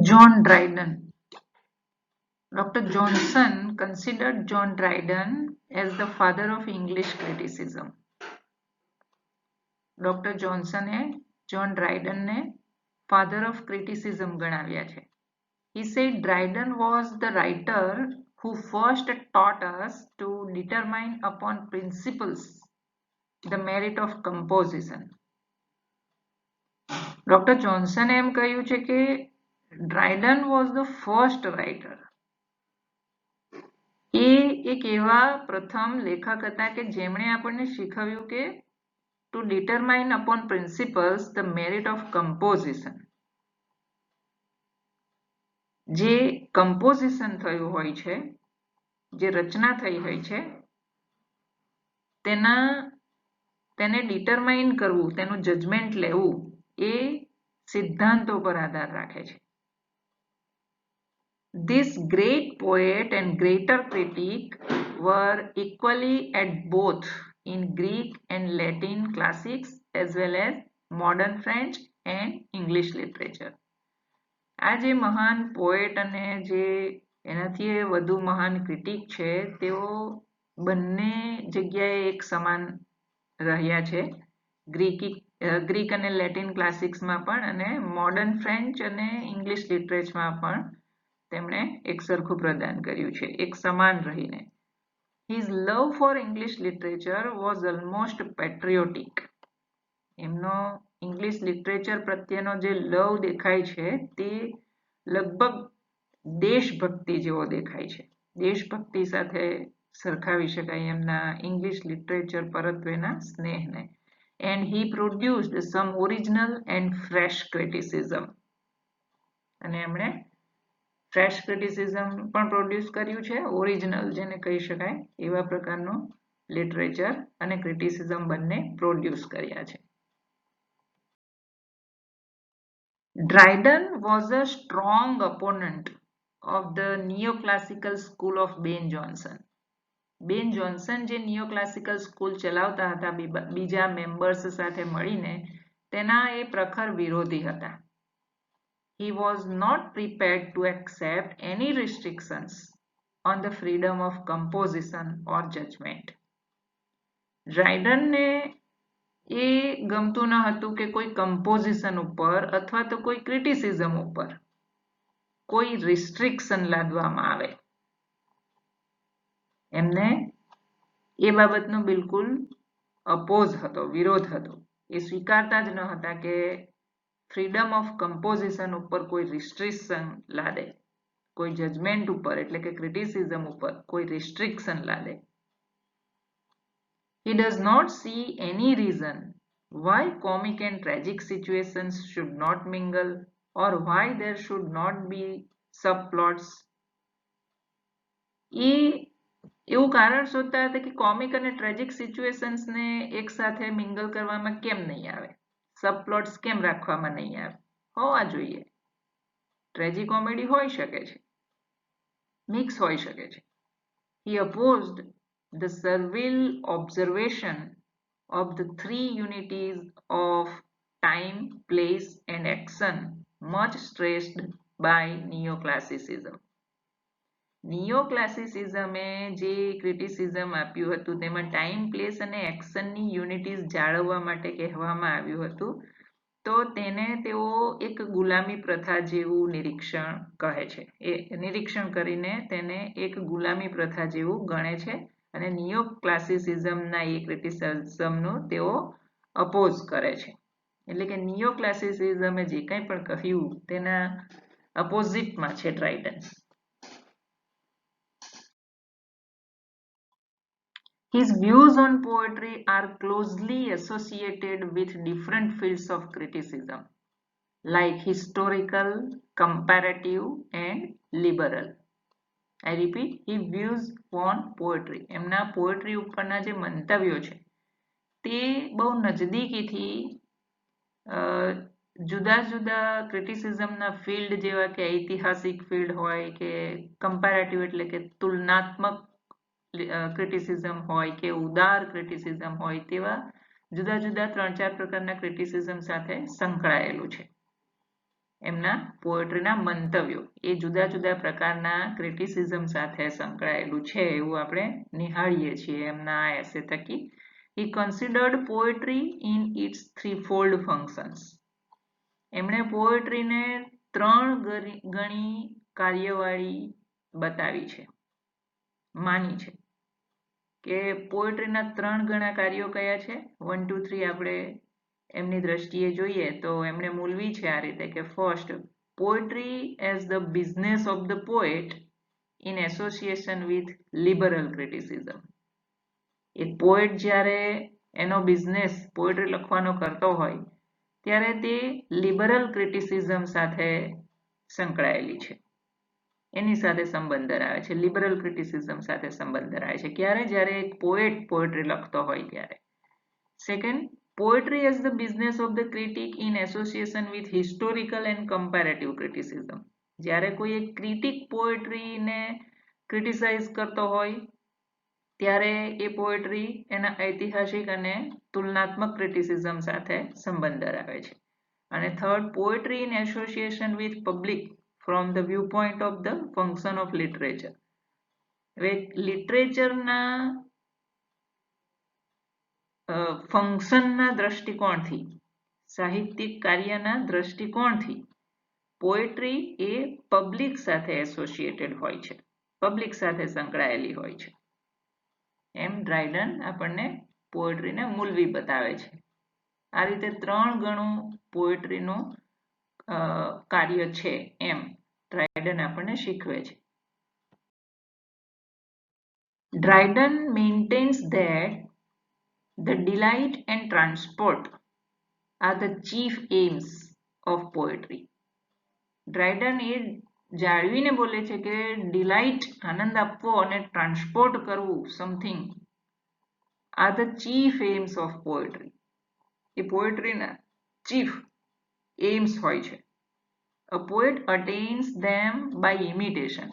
John Dryden. Dr. Johnson considered John Dryden as the father of English criticism. Doctor જોન્સને John ડ્રાયડનને father of criticism ગણાવ્યા છે. He said Dryden was the writer who first taught us to determine upon principles the merit of composition. Doctor જોન્સને એમ કહ્યું છે કે Dryden was the first writer. એ એક એવા પ્રથમ લેખક હતા કે જેમણે આપણને શીખવ્યું કે to determine upon principles the merit of composition. જે composition થયું હોય છે, જે રચના થઈ હોય છે, તેને determine કરવું, તેનું judgment લેવું એ સિદ્ધાંતો પર આધાર રાખે છે. This great poet and greater critic were equally at both in Greek and Latin classics as well as modern French and English literature. આ જે મહાન પોએટ અને જે એનાથી વધુ મહાન ક્રિટિક છે તેઓ બંને જગ્યાએ એક સમાન રહ્યા છે. ગ્રીક અને લેટિન ક્લાસિક્સમાં પણ અને મોડર્ન ફ્રેન્ચ અને ઇંગ્લિશ લિટરેચરમાં પણ તેમણે એક સરખું પ્રદાન કર્યું છે, એક સમાન રહીને. His love for English literature was almost patriotic. એમનો ઇંગ્લિશ લિટરેચર પ્રત્યેનો જે લવ દેખાય છે તે લગભગ દેશભક્તિ જેવો દેખાય છે. દેશભક્તિ સાથે સરખાવી શકાય એમના ઇંગ્લિશ લિટરેચર પરત્વેના સ્નેહને. And he produced some original and fresh criticism. અને એમણે ફ્રેશ ક્રિટિસિઝમ પણ પ્રોડ્યુસ કર્યું છે, ઓરિજિનલ જેને કહી શકાય એવા પ્રકારનું લિટરેચર અને ક્રિટિસિઝમ બંને પ્રોડ્યુસ કર્યા છે. Dryden was a strong opponent of the neoclassical school of Ben Jonson. બેન જોન્સન જે નિયોક્લાસિકલ સ્કૂલ ચલાવતા હતા બીજા મેમ્બર્સ સાથે મળીને તેના એ પ્રખર વિરોધી હતા. He was not prepared to accept any restrictions on the freedom of composition or judgment. ડ્રાયડનને એ ગમતું ન હતું કે કોઈ કમ્પોઝિશન ઉપર અથવા તો કોઈ ક્રિટિસિઝમ ઉપર કોઈ રિસ્ટ્રિક્શન લાદવામાં આવે. એમને એ બાબતનો બિલકુલ અપોઝ હતો, વિરોધ હતો. એ સ્વીકારતા જ ન હતા કે ફ્રીડમ ઓફ કમ્પોઝિશન ઉપર કોઈ રિસ્ટ્રિક્શન લાદે, કોઈ જજમેન્ટ ઉપર એટલે કે ક્રિટિસિઝમ ઉપર કોઈ restriction લાદે. He does not see any reason why comic and tragic situations should not mingle or why there should not be subplots. એ એવું કારણ શોધતા હતા કે કોમિક અને ટ્રેજિક સિચ્યુએશન્સને એક સાથે મિંગલ કરવામાં કેમ નહીં આવે, સબપ્લોટ્સ કેમ રાખવામાં નહીં આવે, હોવા જોઈએ. ટ્રેજિક કોમેડી હોઈ શકે છે, મિક્સ હોઈ શકે છે. He opposed the servile observation of the three unities of time, place and action much stressed by neoclassicism. નિયોક્લાસિસિઝમે જે ક્રિટિસિઝમ આપ્યું હતું તેમાં ટાઈમ, પ્લેસ અને એક્શનની યુનિટીઝ જાળવવા માટે કહેવામાં આવ્યું હતું. તો તેને તેઓ એક ગુલામી પ્રથા જેવું નિરીક્ષણ કહે છે. એ નિરીક્ષણ કરીને તેને એક ગુલામી પ્રથા જેવું ગણે છે અને નિયોક્લાસિસિઝમના એ ક્રિટિસિઝમનું તેઓ અપોઝ કરે છે. એટલે કે નિયોક્લાસિસિઝમે જે કંઈ પણ કહ્યું તેના અપોઝિટમાં છે ડ્રાયડન. His views on poetry are closely associated with different fields of criticism, like historical, comparative, and liberal. I repeat, his views on poetry. એમના પોએટ્રી ઉપરના જે મંતવ્યો છે તે બહુ નજદીકીથી જુદા જુદા ક્રિટિસિઝમના ફિલ્ડ જેવા કે ઐતિહાસિક ફિલ્ડ હોય કે કમ્પેરેટિવ એટલે કે તુલનાત્મક ક્રિટિસિઝમ હોય કે ઉદાર ક્રિટિસિઝમ હોય તેવા જુદા જુદા 3-4 પ્રકારના ક્રિટિસિઝમ સાથે સંકળાયેલું છે. એમના પોએટ્રીના મંતવ્યો એ જુદા જુદા પ્રકારના ક્રિટિસિઝમ સાથે સંકળાયેલું છે એવું આપણે નિહાળીએ છીએ એમના આ એસે થકી. He considered poetry in its threefold functions. એમણે પોએટ્રીને 3 ગણી કાર્યવાળી બતાવી છે, માની છે કે પોએટ્રીના 3 ગણા કાર્યો કયા છે. 1 2 3 આપણે એમની દ્રષ્ટિએ જોઈએ તો એમણે મૂલવી છે આ રીતે કે first, poetry as the business of the poet in association with liberal criticism. એક પોએટ જ્યારે એનો બિઝનેસ પોએટ્રી લખવાનો કરતો હોય ત્યારે તે લિબરલ ક્રિટિસિઝમ સાથે સંકળાયેલી છે, એની સાથે સંબંધ ધરાવે છે. લિબરલ ક્રિટિસિઝમ સાથે સંબંધ ધરાવે છે ક્યારે? જ્યારે એક પોએટ પોએટ્રી લખતો હોય ત્યારે. Second, poetry as the business of the critic in association with historical and comparative criticism. જ્યારે કોઈ એક ક્રિટિક પોએટ્રીને ક્રિટિસાઇઝ કરતો હોય ત્યારે એ પોએટ્રી એના ઐતિહાસિક અને તુલનાત્મક ક્રિટિસિઝમ સાથે સંબંધ ધરાવે છે. અને third, poetry in association with public from the view point of the function of literature. હવે લિટરેચરના ફંક્શનના દ્રષ્ટિકોણથી, સાહિત્યિક કાર્યના દ્રષ્ટિકોણથી પોએટ્રી એ પબ્લિક સાથે એસોસિએટેડ હોય છે, પબ્લિક સાથે સંકળાયેલી હોય છે. એમ ડ્રાયડન આપણને પોએટ્રીને મૂલવી બતાવે છે. આ રીતે 3 ગણું પોએટ્રીનું કાર્ય છે એમ ડ્રાયડન આપણને શીખવે છે. Dryden maintains that the delight and transport are the chief aims of poetry. ડ્રાયડન એ જાળવીને બોલે છે કે ડિલાઇટ, આનંદ આપવો અને ટ્રાન્સપોર્ટ કરવું something are the chief aims of poetry. એ પોએટ્રીના ચીફ એમ્સ હોય છે. A poet attends them by imitation.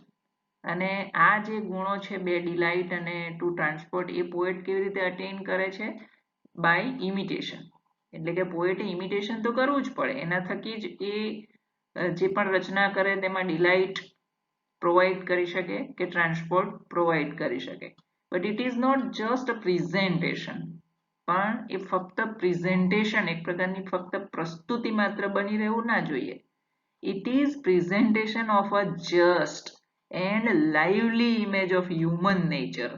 અને આ જે ગુણો છે બે, ડિલાઇટ અને ટુ ટ્રાન્સપોર્ટ, એ પોએટ કેવી રીતે અટેન કરે છે? By imitation. એટલે કે પોએટે ઇમિટેશન તો કરવું જ પડે, એના થકી જ એ જે પણ રચના કરે તેમાં ડિલાઇટ પ્રોવાઈડ કરી શકે કે ટ્રાન્સપોર્ટ પ્રોવાઈડ કરી શકે. But it is not just a presentation. પણ એ ફક્ત પ્રેઝન્ટેશન, એક પ્રકારની ફક્ત પ્રસ્તુતિ માત્ર બની રહેવું ના જોઈએ. It is presentation of a just and lively image of human nature.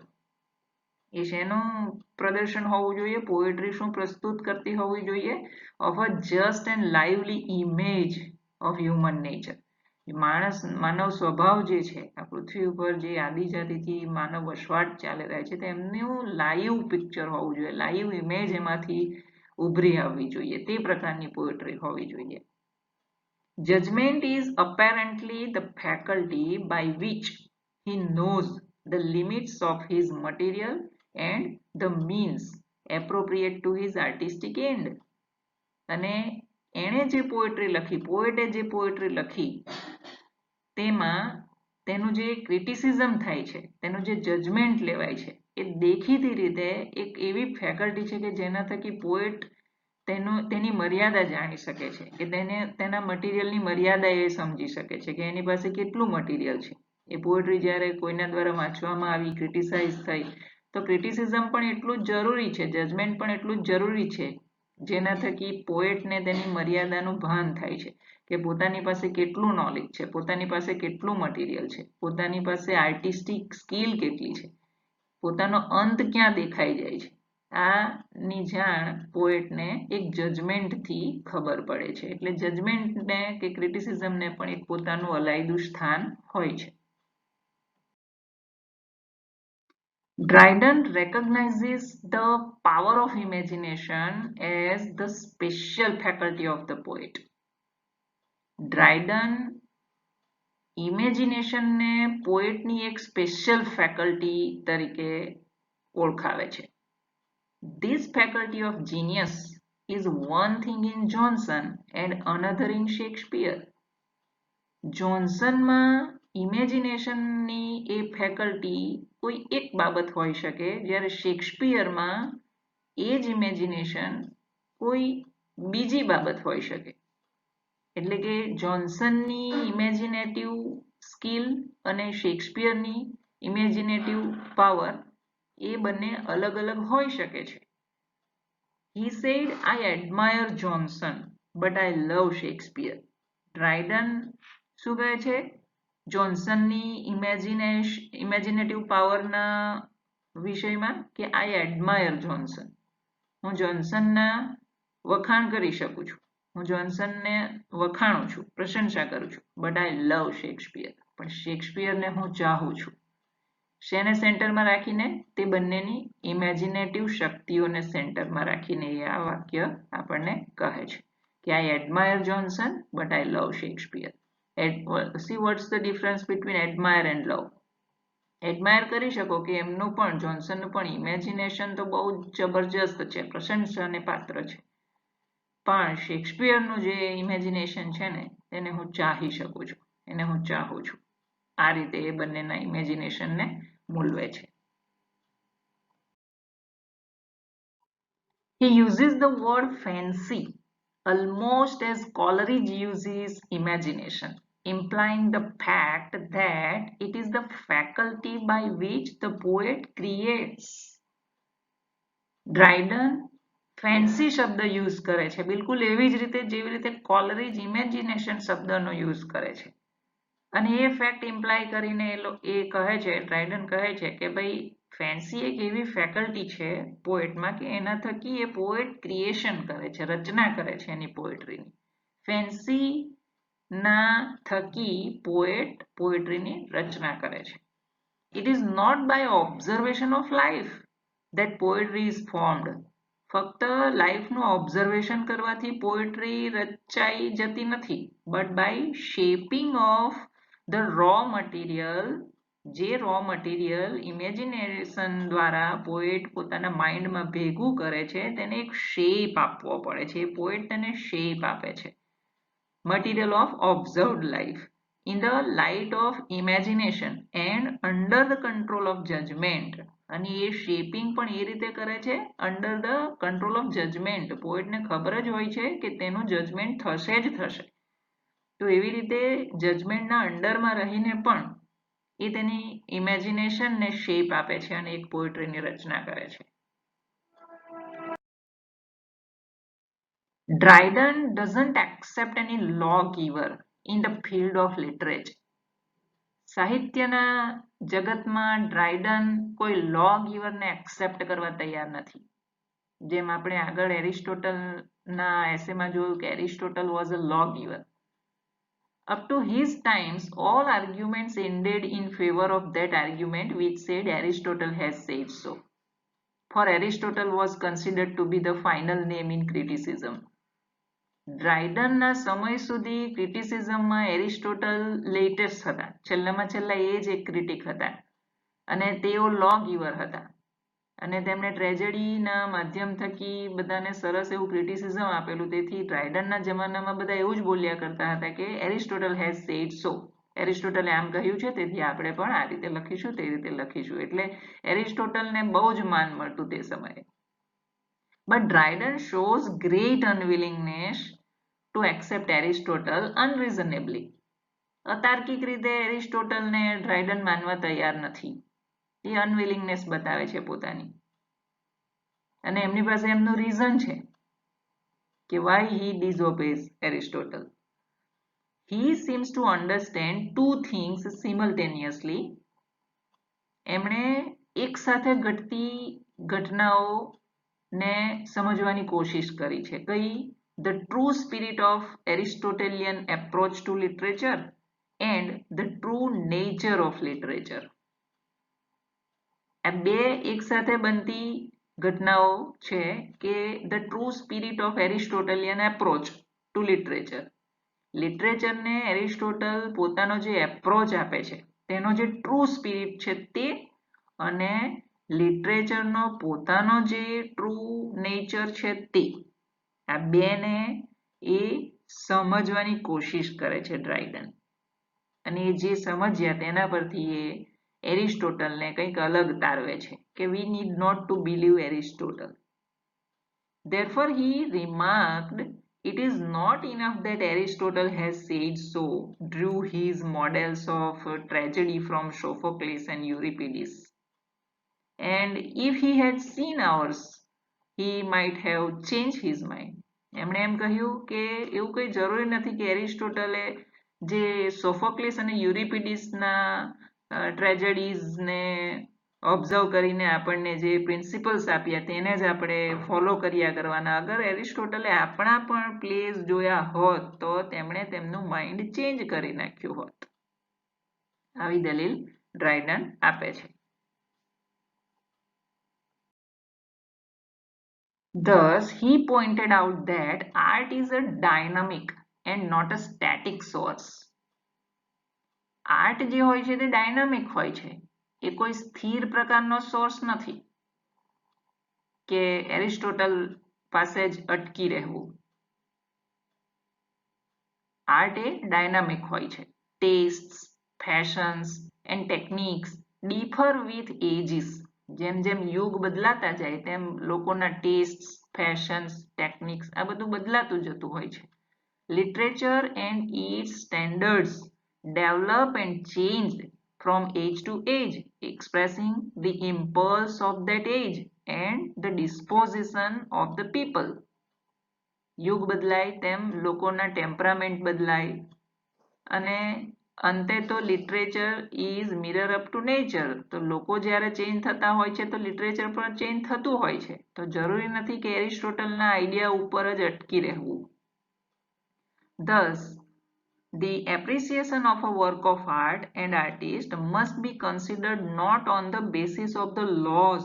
એ શેનું પ્રદર્શન હોવું જોઈએ? પોએટ્રી શું પ્રસ્તુત કરતી હોવી જોઈએ? Of a just and lively image of human nature. માનવ સ્વભાવ જે છે, આ પૃથ્વી ઉપર જે આદિજાતિથી માનવ વસવાટ ચાલી રહ્યા છે તેમનું લાઈવ પિક્ચર હોવું જોઈએ, લાઈવ ઇમેજ એમાંથી ઉભરી આવવી જોઈએ, તે પ્રકારની પોએટ્રી હોવી જોઈએ. Judgment is apparently the faculty by which he knows the limits of his material and the means appropriate to his artistic end. અને એણે જે પોએટ્રી લખી, પોએટે જે પોએટ્રી લખી તેમાં તેનું જે ક્રિટિસિઝમ થાય છે, તેનું જે જજમેન્ટ લેવાય છે, એ દેખીતી રીતે એક એવી ફેકલ્ટી છે કે જેના થકી પોએટ તેની મર્યાદા જાણી શકે છે, કે તેના મટીરિયલની મર્યાદા એ સમજી શકે છે કે એની પાસે કેટલું મટીરિયલ છે. એ પોએટ્રી જ્યારે કોઈના દ્વારા વાંચવામાં આવી, ક્રિટિસાઇઝ થઈ, તો ક્રિટિસિઝમ પણ એટલું જ જરૂરી છે, જજમેન્ટ પણ એટલું જ જરૂરી છે, જેના થકી પોએટને તેની મર્યાદાનું ભાન થાય છે કે પોતાની પાસે કેટલું નોલેજ છે, પોતાની પાસે કેટલું મટીરિયલ છે, પોતાની પાસે આર્ટિસ્ટિક સ્કિલ કેટલી છે, પોતાનો અંત ક્યાં દેખાઈ જાય છે. આની જાણ પોએટને એક જજમેન્ટથી ખબર પડે છે. એટલે જજમેન્ટને કે ક્રિટિસિઝમને પણ એક પોતાનું અલાયદું સ્થાન હોય છે. Dryden recognizes the power of imagination as the special faculty of the poet. Dryden ઇમેજિનેશનને પોએટની એક સ્પેશિયલ ફેકલ્ટી તરીકે ઓળખાવે છે. This faculty of genius is one thing in Johnson and another in Shakespeare. જોન્સનમાં ઇમેજિનેશનની એ ફેકલ્ટી કોઈ એક બાબત હોઈ શકે, જ્યારે શેક્સપિયરમાં એ જ ઇમેજિનેશન કોઈ બીજી બાબત હોઈ શકે. એટલે કે જોન્સનની ઇમેજિનેટિવ સ્કિલ અને શેક્સપિયરની ઇમેજિનેટિવ પાવર એ બંને અલગ અલગ હોઈ શકે છે. He said, I admire Johnson, but I love Shakespeare. ડ્રાયડન શું કહે છે? જોન્સનની ઇમેજિનેટિવ પાવરના વિષયમાં કે I admire Johnson. હું જોન્સનના વખાણ કરી શકું છું. હું જોન્સનને વખાણું છું, પ્રશંસા કરું છું. But I love Shakespeare. પણ શેક્સપિયરને હું ચાહું છું. શેને સેન્ટરમાં રાખીને? તે બંનેની ઇમેજિનેટિવ શક્તિઓને સેન્ટરમાં રાખીને એ આ વાક્ય આપણને કહે છે કે I admire Johnson but I love Shakespeare. See what's the difference between admire and love. Admire કરી શકો કે એમનું પણ જોન્સનનું પણ ઇમેજિનેશન તો બહુ જબરજસ્ત છે, પ્રશંસાને પાત્ર છે. પણ શેક્સપિયરનું જે ઇમેજિનેશન છે ને તેને હું ચાહી શકું છું, એને હું ચાહું છું. આ રીતે એ બંનેના ઇમેજિનેશનને મૂલવે છે. He uses the word fancy almost as Coleridge uses imagination, implying the fact that it is the faculty by which the poet creates. Dryden fancy શબ્દ યુઝ કરે છે બિલકુલ એવી જ રીતે જેવી રીતે કોલરીજ ઇમેજિનેશન શબ્દનો યુઝ કરે છે. અને એ ફેક્ટ ઇમ્પ્લાય કરીને એ કહે છે, ડ્રાયડન કહે છે કે ભાઈ ફેન્સી એક એવી ફેકલ્ટી છે પોએટમાં કે એના થકી એ પોએટ ક્રિએશન કરે છે, રચના કરે છે એની પોએટ્રીની. ફેન્સી ના થકી પોએટ પોએટ્રીની રચના કરે છે. It is not by observation of life that poetry is formed. ફક્ત લાઈફનું ઓબ્ઝર્વેશન કરવાથી પોએટ્રી રચાઈ જતી નથી, but by shaping of the raw material, જે રો મટીરિયલ ઇમેજિનેશન દ્વારા પોએટ પોતાના માઇન્ડમાં ભેગું કરે છે તેને એક શેપ આપવો પડે છે. પોએટ તેને શેપ આપે છે. Material of observed life in the light of imagination and under the control of judgment. અને એ શેપિંગ પણ એ રીતે કરે છે under the control of judgment. પોએટને ખબર જ હોય છે કે તેનું જજમેન્ટ થશે જ થશે, તો એવી રીતે જજમેન્ટના અંડરમાં રહીને પણ એ તેની ઇમેજિનેશનને શેપ આપે છે અને એક પોએટ્રીની રચના કરે છે. Dryden doesn't accept any lawgiver in the field of literature. સાહિત્યના જગતમાં ડ્રાયડન કોઈ લો ગીવરને એક્સેપ્ટ કરવા તૈયાર નથી. જેમ આપણે આગળ એરિસ્ટોટલના એસેમાં જોયું કે Aristotle was a lawgiver. Up to his times, all arguments ended in favor of that argument which said Aristotle has said so. For Aristotle was considered to be the final name in criticism. ડ્રાયડનના સમય સુધી ક્રિટિસિઝમમાં Aristotle latest હતા, છેલ્લામાં છેલ્લા એ જ એક critic હતા અને તેઓ લો ગીવર હતા અને તેમણે ટ્રેજેડીના માધ્યમ થકી બધાને સરસ એવું ક્રિટિસિઝમ આપેલું. તેથી ડ્રાયડનના જમાનામાં બધા એવું જ બોલ્યા કરતા હતા કે એરિસ્ટોટલ હેઝ સેડ સો. એરિસ્ટોટલે આમ કહ્યું છે તેથી આપણે પણ આ રીતે લખીશું, તે રીતે લખીશું. એટલે એરિસ્ટોટલને બહુ જ માન મળતું તે સમયે. But Dryden shows great unwillingness to accept Aristotle unreasonably. અતાર્કિક રીતે એરિસ્ટોટલને ડ્રાયડન માનવા તૈયાર નથી. એ અનવિલિંગનેસ બતાવે છે પોતાની અને એમની પાસે એમનું રીઝન છે કે why he disobeys Aristotle. He seems to understand two things simultaneously. એમણે એક સાથે ઘટતી ઘટનાઓ ને સમજવાની કોશિશ કરી છે. કઈ? The true spirit of Aristotelian approach to literature and the true nature of literature. આ બે એક સાથે બનતી ઘટનાઓ છે કે the true spirit of Aristotelian approach to literature. લિટરેચરને એરિસ્ટોટલ પોતાનો જે એપ્રોચ આપે છે તેનો જે ટ્રુ સ્પિરિટ છે તે, અને લિટરેચરનો પોતાનો જે ટ્રુ નેચર છે તે, આ બેને એ સમજવાની કોશિશ કરે છે ડ્રાયડન. અને એ જે સમજ્યા તેના પરથી એ એરિસ્ટોટલને કંઈક અલગ તારવે છે કે we need not to believe Aristotle. Therefore he remarked it is not enough that Aristotle has said so, drew his models of tragedy from Sophocles and Euripides. And if he had seen ours, he might have changed his mind. એમણે એમ કહ્યું કે એવું કંઈ જરૂરી નથી કે એરિસ્ટોટલે જે Sophocles અને યુરિપિડિસના ટ્રેજેડીઝ ને ઓબ્ઝર્વ કરીને આપણને જે પ્રિન્સિપલ્સ આપ્યા તેને જ આપણે ફોલો કર્યા કરવાના. અગર એરિસ્ટોટલે આપણા પણ પ્લેસ જોયા હોત તો તેમણે તેમનું માઇન્ડ ચેન્જ કરી નાખ્યું હોત. આવી દલીલ ડ્રાયડન આપે છે. Thus, he pointed out that art is a dynamic and not a static source. Art જે હોય છે તે ડાયનામિક હોય છે, એ કોઈ સ્થિર પ્રકારનો સોર્સ નથી કે એરિસ્ટોટલ પાસે જ અટકી રહેવું. આર્ટ એ ડાયનામિક હોય છે. Tastes, fashions and techniques differ with ages. જેમ જેમ યુગ બદલાતા જાય તેમ લોકોના ટેસ્ટ, ફેશન્સ, ટેકનિક્સ આ બધું બદલાતું જતું હોય છે. Literature and its standards develop and change from age to age, expressing the impulse of that age and the disposition of the people. યુગ બદલાય તેમ લોકોના ટેમ્પરામેન્ટ બદલાય અને અંતે તો literature is mirror up to nature. તો લોકો જ્યારે ચેન્જ થતા હોય છે તો લિટરેચર પણ ચેન્જ થતું હોય છે. તો જરૂરી નથી કે એરિસ્ટોટલના આઈડિયા ઉપર જ અટકી રહેવું. Thus, the appreciation of a work of art and artist must be considered not on the basis of the laws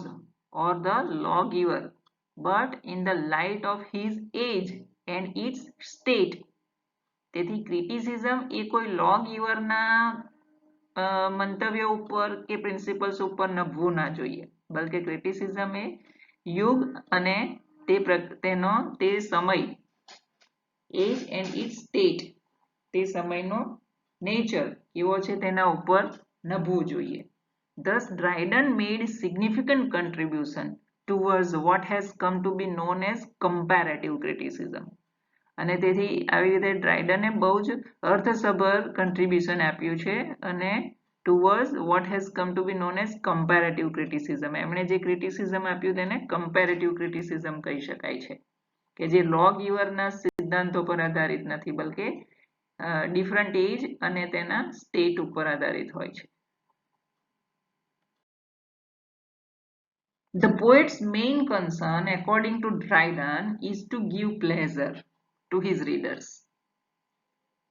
or the lawgiver, but in the light of his age and its state. તેથી criticism એ કોઈ લો ગિવરના મંતવ્ય ઉપર કે principles ઉપર નભવું ના જોઈએ, બલકે criticism એ યુગ અને તે સમય, એજ એન્ડ ઇટ્સ સ્ટેટ, તે સમયનો નેચર કેવો છે તેના ઉપર નભવું જોઈએ. Thus, Dryden made significant contribution towards what has come to be known as comparative criticism. અને તેથી આવી રીતે ડ્રાયડને બહુ જ અર્થસભર કન્ટ્રીબ્યુશન આપ્યું છે અને towards what has come to be known as comparative criticism. એમણે જે ક્રિટિસિઝમ આપ્યું તેને comparative criticism કહી શકાય છે, કે જે લો ગિવરના સિદ્ધાંતો પર આધારિત નથી, બલકે ડિફરન્ટ એજ અને તેના સ્ટેટ ઉપર આધારિત હોય છે. The poet's main concern, according to Dryden, is to give pleasure to his readers.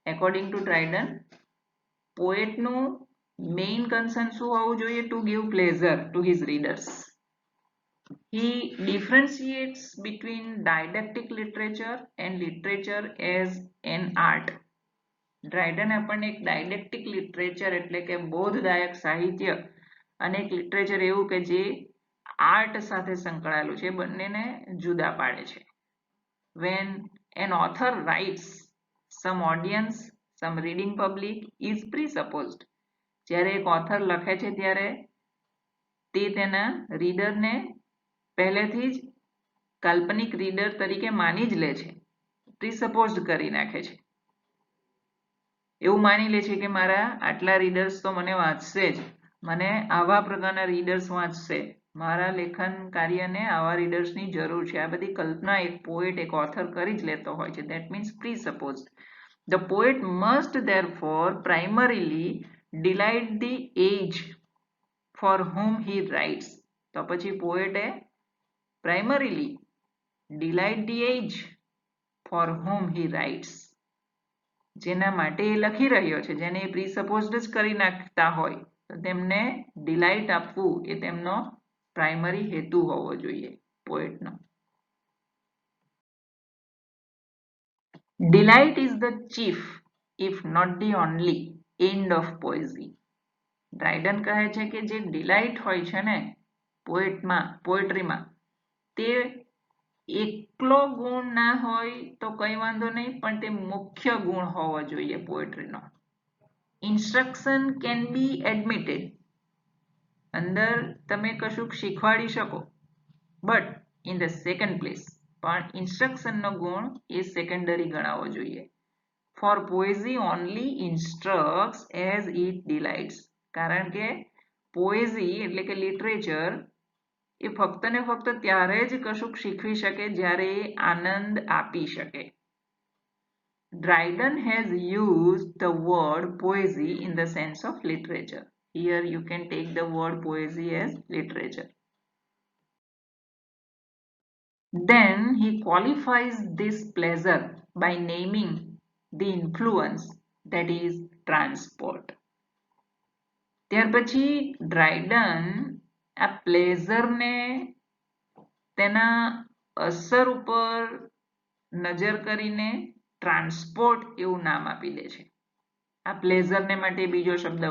According to Dryden, પોએટનું main concern શું હોવું જોઈએ? To give pleasure to his readers. He differentiates between didactic literature and literature as an art. ડ્રાયડન આપણને એક ડાયડેક્ટિક literature એટલે કે બોધદાયક સાહિત્ય અને એક લિટરેચર એવું કે જે આર્ટ સાથે સંકળાયેલું છે, બંનેને જુદા પાડે છે. When an author writes, some audience, some reading public is presupposed. જ્યારે એક ઓથર લખે છે ત્યારે તે તેના રીડરને પહેલેથી જ કાલ્પનિક રીડર તરીકે માની જ લે છે, પ્રિસપોઝડ કરી નાખે છે. એવું માની લે છે કે મારા આટલા રીડર્સ તો મને વાંચશે જ, મને આવા પ્રકારના રીડર્સ વાંચશે, મારા લેખન કાર્યને આવા રીડર્સની જરૂર છે. આ બધી કલ્પના એક પોએટ, એક ઓથર કરી જ લેતો હોય છે. That means presupposed. The poet must therefore primarily delight the age for whom he writes. તો પછી પોએટે primarily delight the age for whom he writes. જેના માટે એ લખી રહ્યો છે, જેને એ પ્રીસપોઝડ જ કરી નાખતા હોય તો તેમને ડિલાઇટ આપવું એ તેમનો પ્રાઇમરી હેતુ હોવો જોઈએ પોએટનો. Delight is the chief, if not the only, end of poesy. ડ્રાયડન કહે છે કે જે ડિલાઇટ હોય છે ને પોએટ્રીમાં, તે એકલો ગુણ ના હોય તો કઈ વાંધો નહીં, પણ તે મુખ્ય ગુણ હોવો જોઈએ પોએટ્રીનો. ઇન્સ્ટ્રક્શન કેન બી એડમિટેડ, અંદર તમે કશુંક શીખવાડી શકો, but in the second place પણ ઇન્સ્ટ્રક્શનનો ગુણ એ સેકન્ડરી ગણાવવો જોઈએ. ફોર પોએઝી ઓનલી ઇન્સ્ટ્રક્ટ્સ એઝ ઇટ ડિલાઇટ્સ, કારણ કે પોએઝી એટલે કે લિટરેચર એ ફક્ત ને ફક્ત ત્યારે જ કશુંક શીખવી શકે જ્યારે એ આનંદ આપી શકે. Dryden has used the word poesy in the sense of literature. Here you can take the word poesy as literature. Then he qualifies this pleasure by naming the influence, that is transport. ત્યાર પછી ડ્રાયડન આ પ્લેઝરને તેના અસર ઉપર નજર કરીને transport એવું નામ આપી દે છે. આ પ્લેઝરને માટે બીજો શબ્દ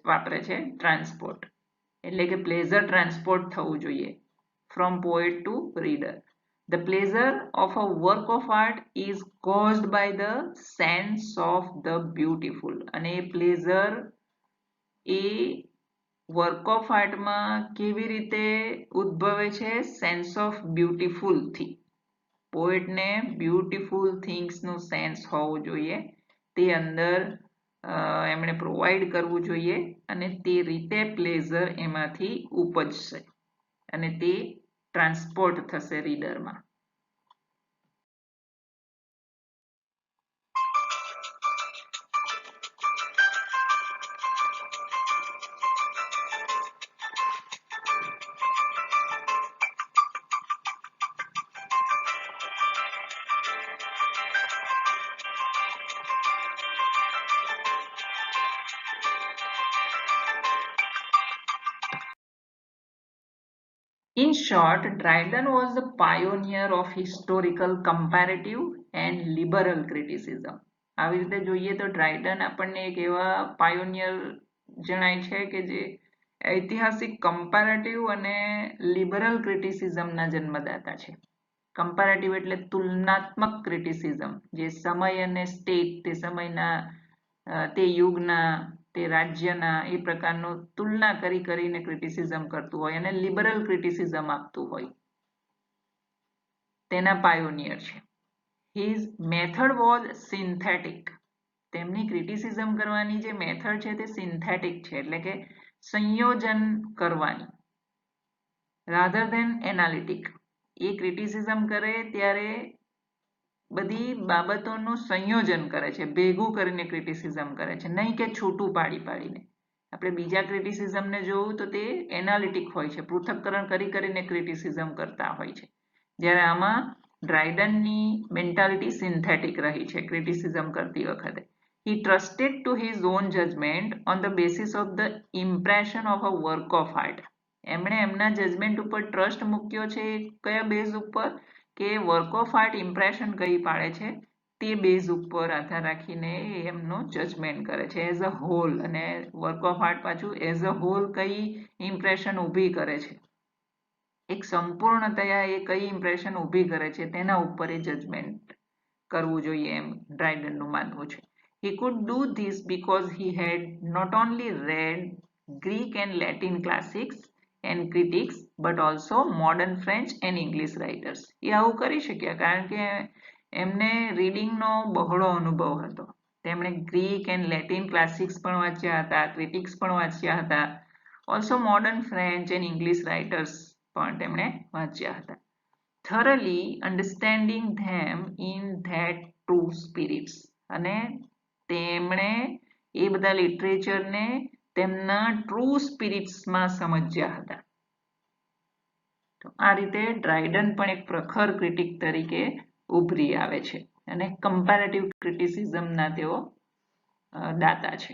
વાપરે છે ટ્રાન્સપોર્ટ, એટલે કે પ્લેઝર ટ્રાન્સપોર્ટ થવું જોઈએ from poet to reader. The pleasure of a work of art is caused by the sense of the beautiful. અને એ પ્લેઝર એ વર્ક ઓફ આર્ટમાં કેવી રીતે ઉદ્ભવે છે? સેન્સ ઓફ બ્યુટીફુલ થી. પોએટને બ્યુટીફુલ થિંગ્સનું સેન્સ હોવું જોઈએ, તે અંદર એમણે પ્રોવાઈડ કરવું જોઈએ અને તે રીતે પ્લેઝર એમાંથી ઉપજશે અને તે ટ્રાન્સપોર્ટ થશે રીડરમાં. In short, Dryden was the pioneer of historical comparative and liberal criticism. આવી રીતે જોઈએ તો ડ્રાયડન આપણને એક એવા પાયોનિયર જણાય છે કે જે ઐતિહાસિક કમ્પેરેટિવ અને લિબરલ ક્રિટિસિઝમના જન્મદાતા છે. કમ્પેરેટિવ એટલે તુલનાત્મક ક્રિટિસિઝમ, જે સમય અને સ્ટેટ, તે સમયના તે યુગના, તે રાજ્યના એ પ્રકારનું તુલના કરીને ક્રિટિસિઝમ કરતું હોય અને લિબરલ ક્રિટિસિઝમ આપતું હોય, તેના પાયોનિયર છે. His method was synthetic. તેમની ક્રિટિસિઝમ કરવાની જે મેથડ છે તે સિન્થેટિક છે, એટલે કે સંયોજન કરવાની, rather than analytic. એ ક્રિટિસિઝમ કરે ત્યારે બધી બાબતોનું સંયોજન કરે છે, ભેગું કરીને ક્રિટિસિઝમ કરે છે, નહીં કે છૂટું પાડીને. આપણે બીજા ક્રિટિસિઝમને જોવું તો તે એનાલિટિક હોય છે, પૃથક્કરણ કરીને ક્રિટિસિઝમ કરતા હોય છે, જ્યારે આમાં ડ્રાયડનની મેન્ટાલિટી સિન્થેટિક રહી છે ક્રિટિસિઝમ કરતી વખતે. He trusted to his own judgment on the basis of the impression of a work of art. એમણે એમના જજમેન્ટ ઉપર ટ્રસ્ટ મૂક્યો છે કયા બેઝ ઉપર? કે વર્ક ઓફ આર્ટ ઇમ્પ્રેશન કઈ પાડે છે તે બેઝ ઉપર આધાર રાખીને એમનો જજમેન્ટ કરે છે એઝ અ હોલ. અને વર્ક ઓફ આર્ટ પાછું એઝ અ હોલ કઈ ઇમ્પ્રેશન ઊભી કરે છે, એક સંપૂર્ણતયા એ કઈ ઇમ્પ્રેશન ઊભી કરે છે તેના ઉપર એ જજમેન્ટ કરવું જોઈએ એમ ડ્રાયડનનું માનવું છે. He could do this because he had not only read Greek and Latin classics and critics but also modern French and English writers. એ આવું કરી શક્યા કારણ કે એમને રીડિંગનો બહોળો અનુભવ હતો. તેમણે ગ્રીક એન્ડ લેટિન ક્લાસિક્સ પણ વાંચ્યા હતા, ક્રિટિક્સ પણ વાંચ્યા હતા, also modern French and English writers પણ તેમણે વાંચ્યા હતા. thoroughly understanding them in that true spirits. અને તેમણે એ બધા લિટરેચરને તેમના ટ્રુ સ્પિરિટ્સમાં સમજ્યા હતા. તો આ રીતે ડ્રાયડન પણ એક પ્રખર ક્રિટિક તરીકે ઉભરી આવે છે અને કમ્પેરેટિવ ક્રિટિસિઝમના તેઓ દાતા છે.